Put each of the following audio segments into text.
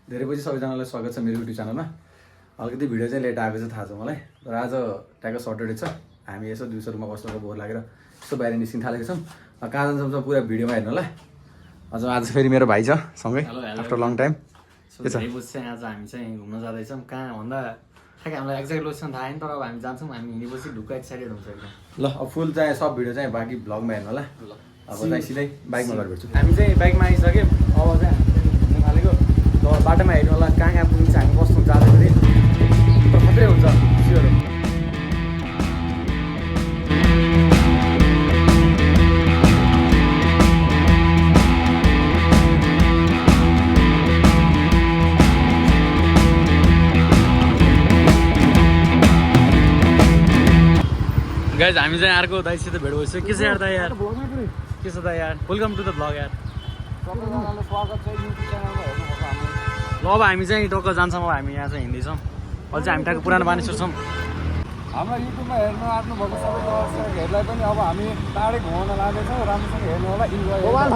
धेरै पछि सबैजनालाई स्वागत छ मेरो युट्युब च्यानलमा। अलिकति भिडियो चाहिँ लेट आएको छ थाहा छ मलाई, तर आज ट्याक्क सटरडे छ। हामी यसो दिउँसो रुममा बस्नुको बोर लागेर यसो बाहिर निस्किन थालेको छौँ। कहाँ जान्छौँ पुरा भिडियोमा हेर्नु होला। आज फेरि मेरो भाइ छ सँगै आफ्टर लङ टाइम। के छ चाहिँ आज हामी चाहिँ घुम्न जाँदैछौँ। कहाँ भन्दा ठ्याक्कै हामीलाई एक्ज्याक्ट लोकेसन थाहा छैन, तर अब हामी जान्छौँ। हामी हिँडेपछि ढुक्क एक्साइटेड हुन्छ एकदम। ल अब फुल चाहिँ सब भिडियो चाहिँ बाँकी भ्लगमा हेर्नु होला। अब चाहिँ सिधै बाइकमा गएर भेट्छु। हामी चाहिँ बाइकमा आइसक्यौँ। अब चाहिँ हामी घुम्न थालेको। ल बाटोमा हेर्नु होला कहाँ कहाँ पुगिन्छ। हामी कस्तो जाँदाखेरि खत्रै हुन्छ खुसीहरू। गाइज हामी चाहिँ अर्को दाइसित भेट भइसक्यो। के छ यार दाइ यार? के छ दाइ यार? वेलकम टु द ब्लग यार। सबैजनालाई स्वागत छ युट्युब च्यानलमा हेर्नुपर्छ हाम्रो। ल अब हामी चाहिँ टक्क जान्छौँ। अब हामी यहाँ चाहिँ हिँड्दैछौँ। अहिले चाहिँ हामी ट्याक्क पुरानो बानेश्वर छौँ। हाम्रो युट्युबमा हेर्नु आँट्नु भएको सबै दर्शकहरूलाई पनि अब हामी टाढै घुमाउन लाँदैछौँ। राम्रोसँग हेर्नु होला, इन्जोय। मोबाइल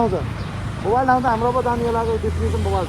ठाउँ त हाम्रो अब जाने लागेको डेस्टिनेसन मोबाइल।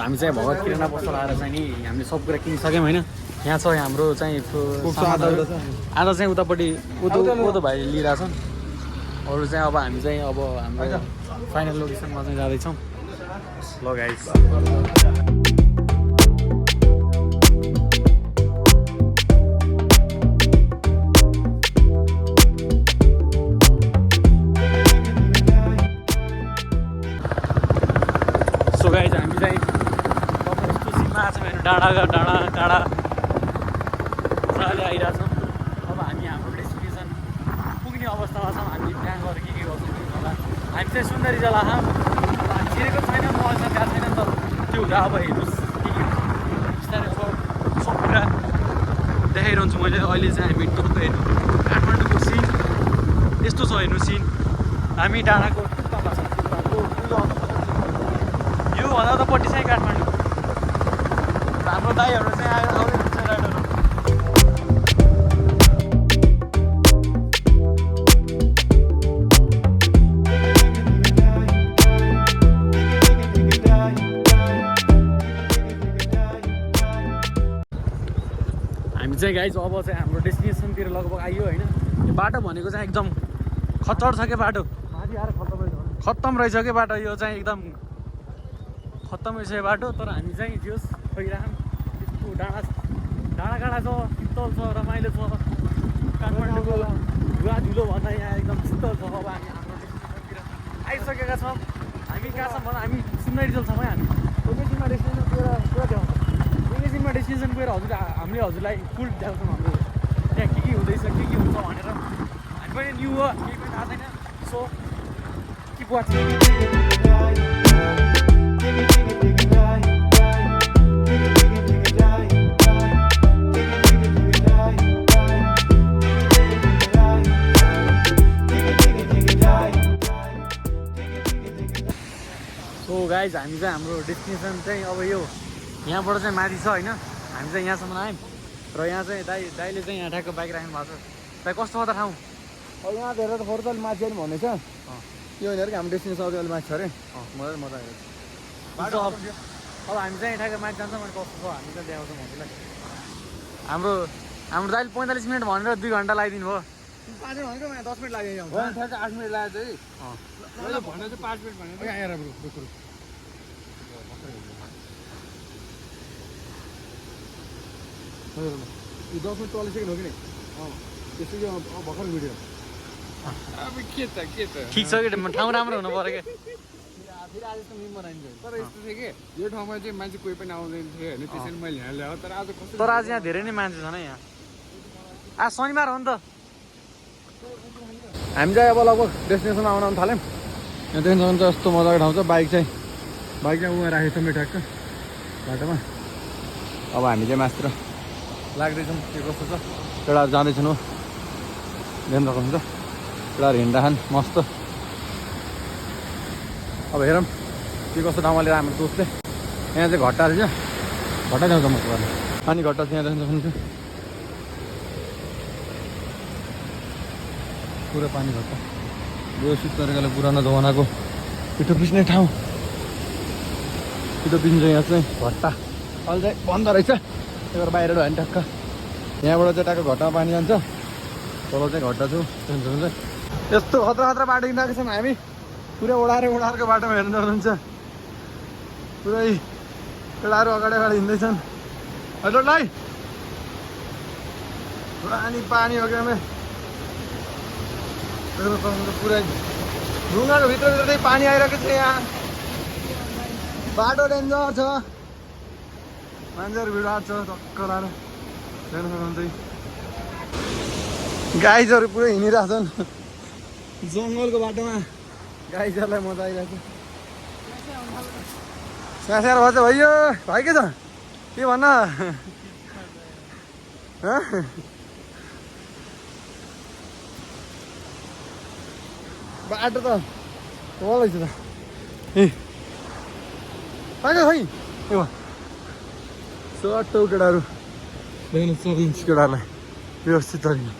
हामी चाहिँ भगत किराना पसल आएर चाहिँ नि हामीले सब कुरा किनिसक्यौँ होइन। यहाँ छ हाम्रो चाहिँ आज चाहिँ उतापट्टि उँधो भाइ लिइरहेछन् अरू चाहिँ। अब हामी चाहिँ अब हाम्रो फाइनल लोकेसनमा चाहिँ जाँदैछौँ। ल गाइस गाइज हामी चाहिँ यस्तो सीमा छ मेरो डाँडा पुराले आइरहेछौँ। अब हामी हाम्रो डेस्टिनेसन पुग्ने अवस्थामा छौँ। हामी प्लान गरेर के गर्छौँ होला। हामी चाहिँ सुन्दरी जला अब हामी छिरेको छैन, मसँग गएको छैन नि त। त्यो हुँदा अब हेर्नुहोस् के हुन्छ बिस्तारै। अब सब कुरा देखाइरहन्छु मैले। अहिले चाहिँ हामी टक्क हेर्नु काठमाडौँको सिन यस्तो छ। हेर्नु सिन हामी डाँडाको टुप्पामा छौँ। भन्दा त पट्टि चाहिँ काठमाडौँ। हाम्रो दाइहरू चाहिँ आएर आउँदै हुन्छ राइडरहरू। हामी चाहिँ गाइज अब चाहिँ हाम्रो डेस्टिनेसनतिर लगभग आइयो होइन। यो बाटो भनेको चाहिँ एकदम खच्चड छ क्या बाटो। खत्तम रहेछ क्या बाटो। यो चाहिँ एकदम खत्तम रहेछ बाटो। तर हामी चाहिँ जोस् गइरहौँ। यस्तो डाँडा छ, शीतल छ, रमाइलो छ। काठमाडौँको धुवा धुलो भन्दा यहाँ एकदम शीतल छ। अब हामी हाम्रो डेस्टिनेसनतिर आइसकेका छौँ। हामी कहाँ छौँ भन्दा हामी सुन्दरीजल छौँ है। हामी एकैछिनमा डेस्टिनेसन पुरा देखाउँछौँ। एकैछिनमा डेस्टिनेसन गएर हामीले हजुरलाई फुल देखाउँछौँ। हाम्रो त्यहाँ के हुँदैछ के हुन्छ भनेर। हामी पनि न्यू हो, केही पनि थाहा छैन। So keep watching. So guys हामी चाहिँ हाम्रो डेस्टिनेसन चाहिँ अब यो यहाँबाट चाहिँ माथि छ होइन। हामी चाहिँ यहाँसम्म आयौँ र यहाँ चाहिँ दाइले चाहिँ यहाँ ठ्याक्क बाइक राख्नु भएको छ। दाइ कस्तो छ त ठाउँ? अब यहाँ धेरै त थोरै त माथि पनि भन्दैछ। यो भनेर कि हाम्रो डेस्टिनेसन अझै अलिक माथि छ अरे। मजा आयो। अब हामी चाहिँ ठ्याक्क माथि जान्छौँ। अनि कस्तो छ हामी चाहिँ देखाउँछौँ हजुरलाई। हाम्रो दाइले 45 मिनट भनेर 2 घन्टा लगाइदिनु भयो। 5 मिनट भनेको यहाँ 10 मिनट लाग्यो यहाँ हो ठ्याक्क 8 मिनट लाग्यो चाहिँ मैले भने चाहिँ 5 मिनट भने यहाँ आएर ब्रो रुक यो 10 मिनट 40 सेकेन्ड हो कि नि त्यसो कि अब भर्खर भिडियो अब के त ठिक छ कि ठाउँ राम्रो हुनु पऱ्यो क्या फेरि आज यस्तो मिम बनाइन्छ तर यस्तो थियो कि यो ठाउँमा चाहिँ मान्छे कोही पनि आउँदैन थियो होइन त्यसैले मैले यहाँ ल्याएको तर आज कस्तो तर आज यहाँ धेरै नै मान्छे छन् है यहाँ आज शनिबार हो नि त हामी चाहिँ अब लगभग डेस्टिनेसनमा आउन थाल्यौँ यहाँ देख्न सक्नुहुन्छ यस्तो मजाको ठाउँ छ बाइक चाहिँ उहाँ राखेको छ मिठाक्क बाटोमा अब हामी चाहिँ मासतिर लाग्दैछौँ के कस्तो छ केटाहरू जाँदैछन् हो देख्न सक्नुहुन्छ केटाहरू हिँड्दाछन् मस्त अब हेरौँ के कस्तो ठाउँमा लिएर हाम्रो दोस्तले यहाँ चाहिँ घट्टा रहेछ घट्टा ल्याउँछ मस्त गर्नु अनि घट्टा चाहिँ यहाँ देख्न सक्नुहुन्छ पुरा पानी घट्टा व्यवस्थित तरिकाले पुरानो जमानाको पिठो पिस्ने ठाउँ पिठो पिस्ने यहाँ चाहिँ घट्टा अहिले चाहिँ बन्द रहेछ त्यही भएर बाहिर भयो भने टक्क यहाँबाट चाहिँ टक्क घट्टामा पानी जान्छ तल चाहिँ घट्टा छु यस्तो खतरा खतरा बाटो हिँडेको छौँ हामी पुरै ओडारको बाटोमा हेर्नु सक्नुहुन्छ पुरै केटाहरू अगाडि हिँड्दैछन् हजुर लाई पानी हो क्या पुरै ढुङ्गाको भित्र चाहिँ पानी आइरहेको छ यहाँ बाटो डेन्जर छ मान्छेहरू भिड छ टक्क लाएर हेर्नु सक्नुहुन्छ गाइजहरू पुरै हिँडिरहेछन् जङ्गलको बाटोमा गाइजहरूलाई मजा आइरहेको छ स्याहार भन्छ भइयो भाइ के छ के भन्न बाटो त मलाई छ त ए पाइन्छ खै ए सटो केटाहरू देख्न सक्नुहुन्छ केटाहरूलाई व्यवस्थित तरिका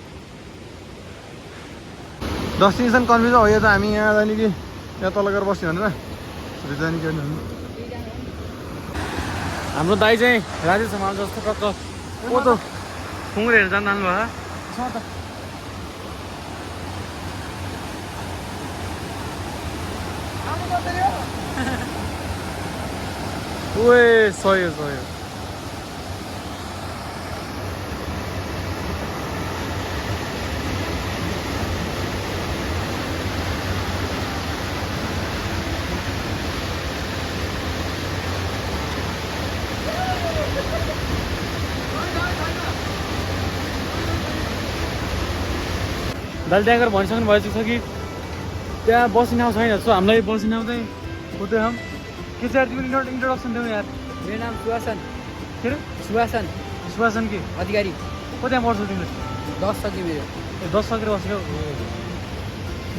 डेस्टिनेसन कन्फ्युजन हो यो त हामी यहाँ जाने कि यहाँ तल गएर बस्यो भनेर जाने कि हाम्रो दाइ चाहिँ राजेश समाल जस्तो टक्क पोतो खुङ्रेहरू जानु भयो ओए सही हो दाल त्यहाँ गएर भनिसक्नु भइसक्छ कि त्यहाँ बस्ने ठाउँ छैन सो हामीलाई बस्ने ठाउँ चाहिँ होते हम के चाहिँ तिमीले इन्ट्रोडक्सन देऊ यार मेरो नाम सुवासन के अरे सुवासन के अधिकारी को त्यहाँ पढ्छौ तिमीले 10 सक्यो मेरो 10 सकेर बसेको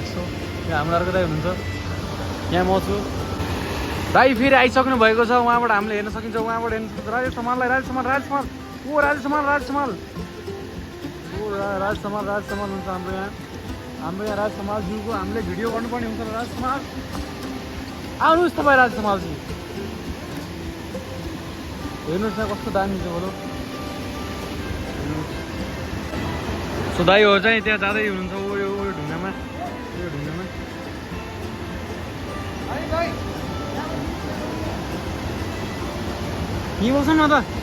यसो यहाँ हाम्रो अर्को दाइ हुनुहुन्छ यहाँ म छु दाइ फेरि आइसक्नु भएको छ उहाँबाट हामीले हेर्न सकिन्छ उहाँबाट हेर्न सकिन्छ राजेश समाललाई राजेश समाल हुन्छ हाम्रो यहाँ राज समालज्यूको हामीले भिडियो गर्नुपर्ने हुन्छ राज समाल आउनुहोस् तपाईँ राज समालजी हेर्नुहोस् न कस्तो दामी छ बोलो सो दाइहरू चाहिँ त्यहाँ जाँदै हुनुहुन्छ यो ढुङ्गामा यहीँ बस्छ न त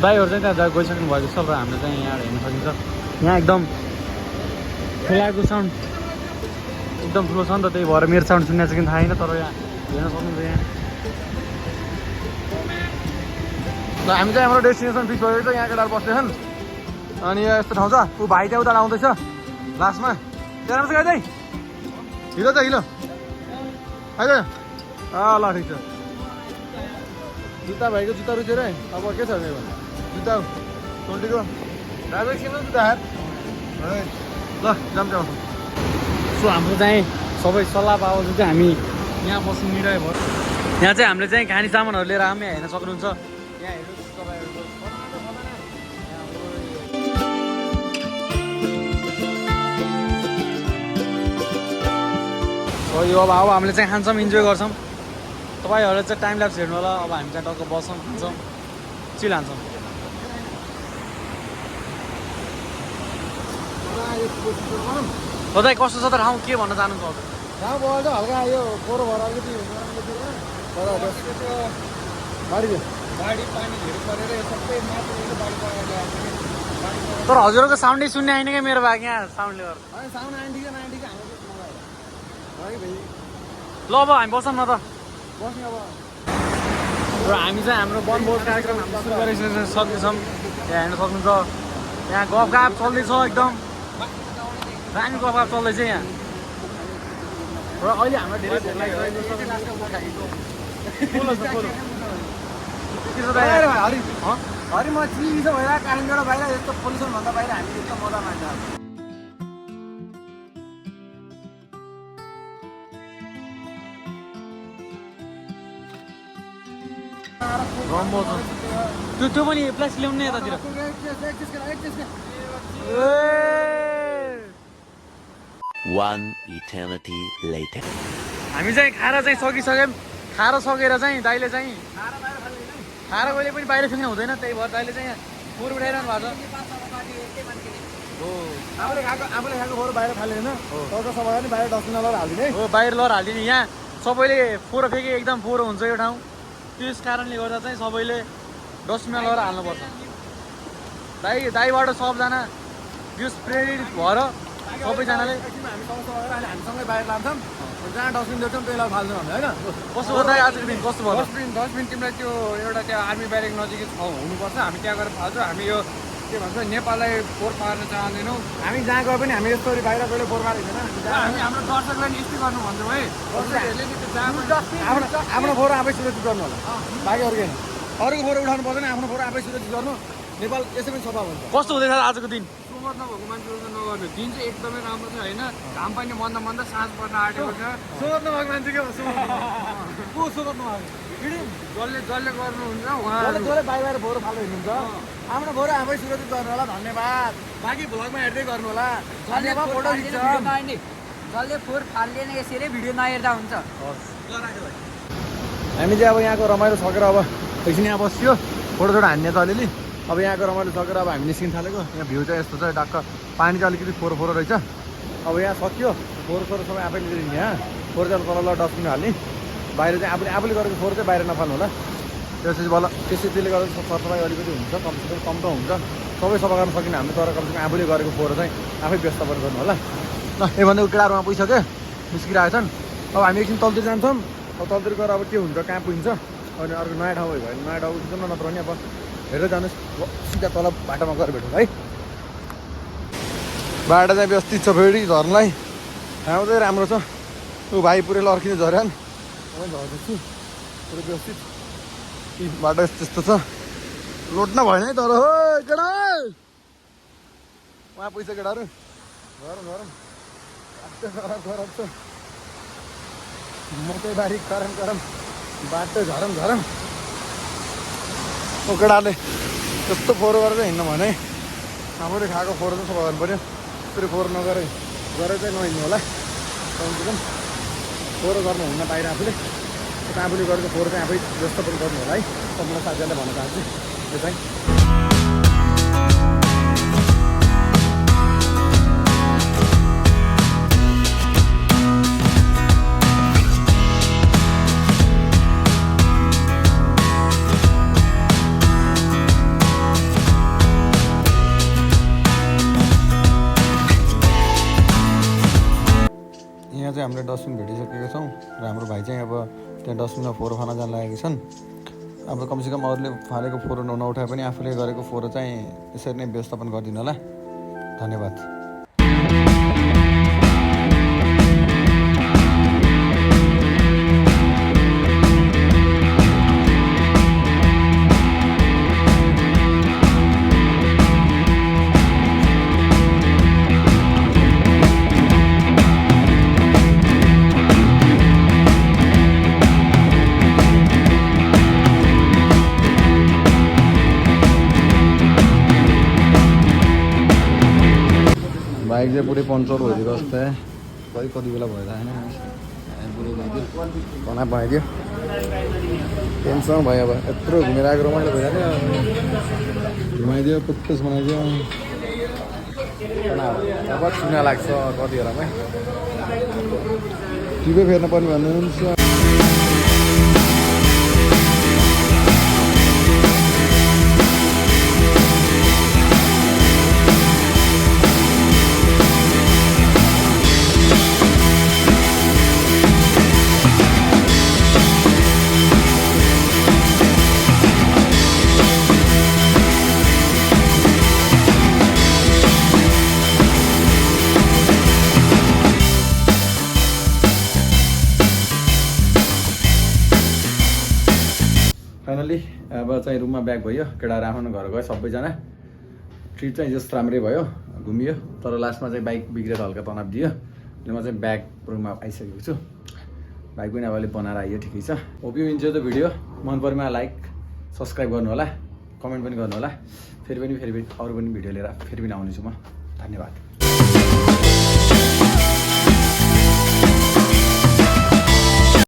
दाइहरू चाहिँ त्यहाँ गइसक्नु भएको छ र हामीले चाहिँ यहाँ हेर्न सकिन्छ यहाँ एकदम खोलाको साउन्ड एकदम ठुलो छ नि त त्यही भएर मेरो साउन्ड सुन्ने चाहिँ थाहा छैन तर यहाँ हेर्न सक्नुहुन्छ यहाँ ल हामी चाहिँ हाम्रो डेस्टिनेसन फिक्स भएको छ यहाँ केटाहरू बस्दैछन् अनि यहाँ यस्तो ठाउँ छ ऊ भाइ चाहिँ उता आउँदैछ लास्टमा त्यहाँ राम्रो छ गाई हिलो त हिलो आइज ल ठिक छ जुत्ता भाइको जुत्ता रुचेर है अब के छ मेरो जुत्ता ट्वेन्टीको राजा किन जुत्ता हात ल जाम सो हाम्रो चाहिँ सबै सल्लाह पाओ चाहिँ हामी यहाँ बस्नु मिलाइ भयो यहाँ चाहिँ हामीले चाहिँ खाने सामानहरू लिएर आमी हेर्न सक्नुहुन्छ यहाँ हेर्नुहोस् तपाईँहरूको हो यो अब हामीले चाहिँ खान्छौँ इन्जोय गर्छौँ तपाईँहरूले चाहिँ टाइम ल्याप्स हेर्नु होला अब हामी चाहिँ टक्क बस्छौँ खान्छौँ चिल हान्छौँ हो दाइ कस्तो छ त ठाउँ के भन्न चाहनुहुन्छ हजुर गाउँ बगाल चाहिँ हल्का यो फोहोर भएर अलिकति बाढी पानी धेरै परेर यो सबै माटो बाढी परेर तर हजुरको साउन्डै सुन्ने आएन क्या मेरो भाग यहाँ साउन्डले गर्दा होइन साउन्ड आन्टीको हाम्रो है भाइ ल अब हामी बस्छौँ न त बस्ने अब र हामी चाहिँ हाम्रो वनभोज कार्यक्रम हामी सुरु गरिसकेछौँ यहाँ हेर्न सक्नुहुन्छ यहाँ गफगाफ चल्दैछ एकदम दामी गफगाफ चल्दैछ यहाँ र अहिले हाम्रो धेरै भोक लागिसकेको हरि म चिसो भएर कालिम्पोङबाट बाहिर यस्तो पोल्युसनभन्दा बाहिर हामी यस्तो मजा मान्छ रम्बो छ त्यो पनि प्लास्टिक ल्याउनु यतातिर One eternity later. हामी चाहिँ खाएर चाहिँ सकिसक्यौँ खाएर सकेर चाहिँ दाइले चाहिँ खाएर कहिले पनि बाहिर फ्याँक्नु हुँदैन त्यही भएर दाइले चाहिँ यहाँ फोहोर उठाइरहनु भएको छ आफूले खाएको फोहोर बाहिर फाल्यो होइन तर सबै पनि बाहिर डस्टबिनमा लगेर हालिदिने हो बाहिर लगेर हालिदिने यहाँ सबैले फोहोर फेके एकदम फोहोर हुन्छ यो ठाउँ त्यस कारणले गर्दा चाहिँ सबैले डस्टबिनमा लगेर हाल्नुपर्छ दाइबाट सबजना यस प्रेरित भएर सबैजनाले हामीसँगै बाहिर लान्छौँ जहाँ डस्टबिन देख्छौँ त्यसलाई फाल्छौँ हामी होइन कस्तो भयो दाइ आजको दिन कस्तो भयो डस्टबिन तिमीलाई त्यो एउटा त्यहाँ आर्मी ब्यारेक नजिकै ठाउँ हुनुपर्छ हामी त्यहाँ गएर फाल्छौँ हामी यो के भन्छ नेपाललाई फोहोर पार्न चाहँदैनौँ हामी जहाँ गए पनि हामी यस्तो बाहिर गएर फोहोर मारिँदैन हामी हाम्रो दर्शकलाई नि यस्तै गर्नु भन्छौँ है आफ्नो फोहोर आफै सुरक्षित गर्नु होला बाँकी अरू केही अरूको फोहोर उठाउनु पर्दैन आफ्नो फोहोर आफै सुरक्षित गर्नु नेपाल यसै पनि सफा हुन्छ कस्तो हुँदैछ आजको दिन सुमत नभएको मान्छेहरू त नगर्नु दिन चाहिँ एकदमै राम्रो छ होइन घाम पनि मन्दा मन्दा साँझ पर्न आँटेको छ सुमत नभएको मान्छे के हो को सुमत नभएको जसले गर्नुहुन्छ उहाँले बाहिर फोहोर फाल्नु हिँड्नुहुन्छ आफ्नो फोहोर आफै सुरक्षित गर्नु होला धन्यवाद बाँकी भ्लगमा हेर्दै गर्नु होला धन्यवाद फोटो जसले फोहोर फाल्दैन यसरी भिडियो नहेर्दा हुन्छ हामी चाहिँ अब यहाँको रमाइलो सकेर अब एकछिन यहाँ बस्यो फोटो हान्ने त अलिअलि अब यहाँको रमाइलो सकेर अब हामी निस्किन थालेको यहाँ भ्यू चाहिँ यस्तो छ डक्क पानी चाहिँ अलिकति फोहोर रहेछ अब यहाँ सक्यो फोहोर सबै आफैले लिने यहाँ फोहोर चाहिँ तल डस्टबिन हाल्ने बाहिर चाहिँ आफूले गरेको फोहोर चाहिँ बाहिर नफाल्नु होला त्यसपछि बल्ल त्यसले गर्दा सरसफाइ अलिकति हुन्छ कमसेकम कम त हुन्छ सबै सफा गर्न सकिने हामीले तर कमसेकम आफूले गरेको फोहोर चाहिँ आफै व्यवस्थापन गर्नु होला ल योभन्दा केटाहरूमा पुगिसक्यो निस्किरहेको छन् अब हामी एकछिन तलतिर जान्छौँ अब तलतिर गएर अब के हुन्छ कहाँ पुगिन्छ अनि अर्को नयाँ ठाउँ भयो नयाँ ठाउँ पुग्छौँ न नत्र पनि अब हेरेर जानुहोस् सिधा तल बाटोमा गएर भेटौँ है बाटो चाहिँ व्यवस्थित छ फेरि झर्नलाई ठाउँ चाहिँ राम्रो छ ऊ भाइ पुरै लर्किने झर्यान झर्दैछु पुरै व्यवस्थित बाटो त्यस्तो छ लोट्न भएन है तर हो केटा उहाँ पैसा केटाहरू गरम गरम गरम छ मकै बारी गरम बाटो झरम केटाले त्यस्तो फोहोर गरेर हिँड्नु भने आफूले खाएको फोहोर चाहिँ सफा गर्नु पऱ्यो त्यसरी फोहोर गरेर चाहिँ नहिँड्नु होला कमसेकम फोहोर गर्नु हुन्न बाहिर आफूले गरेको फोहोर चाहिँ आफै व्यवस्थापन गर्नु होला है तपाईँलाई साथीहरूले भन्न चाहन्छु त्यो चाहिँ हामीले डस्टबिन भेटिसकेका छौँ र हाम्रो भाइ चाहिँ अब त्यहाँ डस्टबिनमा फोहोर फाल्न जान लागेका छन् अब कमसेकम अरूले फालेको फोहोर नउठाए पनि आफूले गरेको फोहोर चाहिँ यसरी नै व्यवस्थापन गरिदिनु होला धन्यवाद बाइक चाहिँ पुरै पङ्चर भइदिएको जस्तै खै कति बेला भएर होइन खाना बनाइदियो टेन्सन भयो अब यत्रो घुमेर आएको रमाइलो भइरहेको घुमाइदियो पुट्टुस बनाइदियो अब चुना लाग्छ कति बेलामै टिपै फेर्न पर्ने भन्नुहुन्छ फाइनल्ली अब चाहिँ रुममा ब्याक भयो केटाहरू आफ्नो घर गयो सबैजना ट्रिप चाहिँ जस्तो राम्रै भयो घुमियो तर लास्टमा चाहिँ बाइक बिग्रेर हल्का तनाव दियो अनि म चाहिँ ब्याक रुममा आइसकेको छु बाइक पनि अब अलिक बनाएर आइयो ठिकै छ hope you enjoy the video मन परेमा लाइक सब्सक्राइब गर्नु होला कमेन्ट पनि गर्नु होला फेरि अरू पनि भिडियो लिएर फेरि पनि आउनेछु म धन्यवाद